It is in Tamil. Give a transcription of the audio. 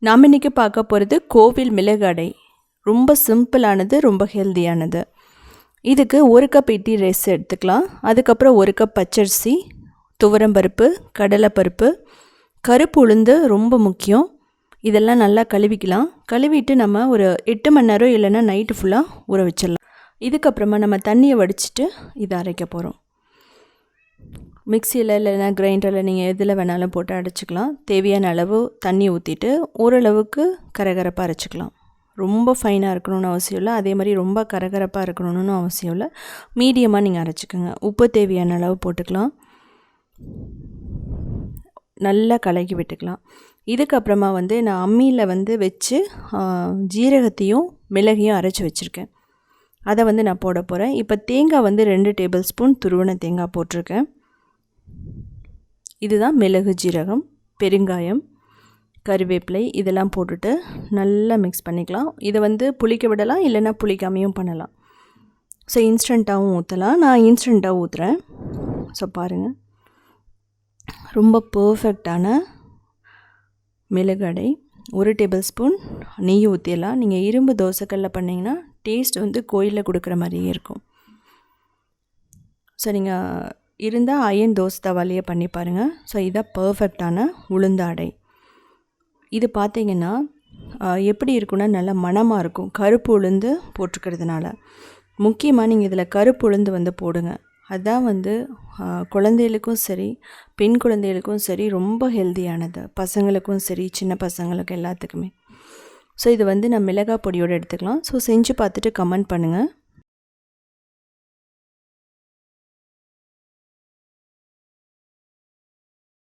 நாம் இன்றைக்கி பார்க்க போகிறது கோவில் மிளகு அடை. ரொம்ப சிம்பிளானது, ரொம்ப ஹெல்தியானது. இதுக்கு 1 கப் இட்லி ரைஸ் எடுத்துக்கலாம். அதுக்கப்புறம் 1 கப் பச்சரிசி, துவரம்பருப்பு, கடலைப்பருப்பு, கருப்பு உளுந்து ரொம்ப முக்கியம். இதெல்லாம் நல்லா கழுவிக்கலாம். கழுவிட்டு நம்ம ஒரு 8 மணி நேரம் இல்லைன்னா நைட்டு ஃபுல்லாக ஊற வச்சிடலாம். இதுக்கப்புறமா நம்ம தண்ணியை வடிச்சிட்டு இதை அரைக்க போகிறோம். மிக்சியில் இல்லைன்னா கிரைண்டரில் நீங்கள் எதில் வேணாலும் போட்டு அரைச்சிக்கலாம். தேவையான அளவு தண்ணி ஊற்றிட்டு ஓரளவுக்கு கரகரப்பாக அரைச்சிக்கலாம். ரொம்ப ஃபைனாக இருக்கணும்னு அவசியம் இல்லை, அதே மாதிரி ரொம்ப கரகரப்பாக இருக்கணும்னு அவசியம் இல்லை. மீடியமாக நீங்கள் அரைச்சிக்கோங்க. உப்பு தேவையான அளவு போட்டுக்கலாம். நல்லா கலக்கி விட்டுக்கலாம். இதுக்கப்புறமா நான் அம்மியில் வச்சு ஜீரகத்தையும் மிளகையும் அரைச்சி வச்சுருக்கேன். அதை நான் போட போகிறேன். இப்போ தேங்காய் 2 டேபிள் ஸ்பூன் துருவன தேங்காய் போட்டிருக்கேன். இதுதான் மிளகு, ஜீரகம், பெருங்காயம், கறிவேப்பிலை இதெல்லாம் போட்டுட்டு நல்லா மிக்ஸ் பண்ணிக்கலாம். இதை புளிக்க விடலாம், இல்லைன்னா புளிக்காமையும் பண்ணலாம். ஸோ இன்ஸ்டண்ட்டாகவும் ஊற்றலாம். நான் இன்ஸ்டண்ட்டாக ஊற்றுறேன். ஸோ பாருங்கள், ரொம்ப பர்ஃபெக்டான மிளகு அடை. 1 டேபிள் ஸ்பூன் நெய் ஊற்றிடலாம். நீங்கள் இரும்பு தோசைக்கல்லில் பண்ணிங்கன்னா டேஸ்ட் கோயிலில் கொடுக்குற மாதிரியே இருக்கும். ஸோ நீங்கள் இருந்தால் அயன் தோசை தவாலையே பண்ணி பாருங்கள். ஸோ இதான் பர்ஃபெக்டான உளுந்து அடை. இது பார்த்திங்கன்னா எப்படி இருக்குன்னா நல்ல மணமாக இருக்கும், கருப்பு உளுந்து போட்டிருக்கிறதுனால. முக்கியமாக நீங்கள் இதில் கருப்பு உளுந்து போடுங்க. அதுதான் குழந்தைகளுக்கும் சரி, பெண் குழந்தைகளுக்கும் சரி ரொம்ப ஹெல்தியானது. பசங்களுக்கும் சரி, சின்ன பசங்களுக்கு எல்லாத்துக்குமே. ஸோ இது நான் மிளகாய் பொடியோடு எடுத்துக்கலாம். ஸோ செஞ்சு பார்த்துட்டு கமெண்ட் பண்ணுங்கள்.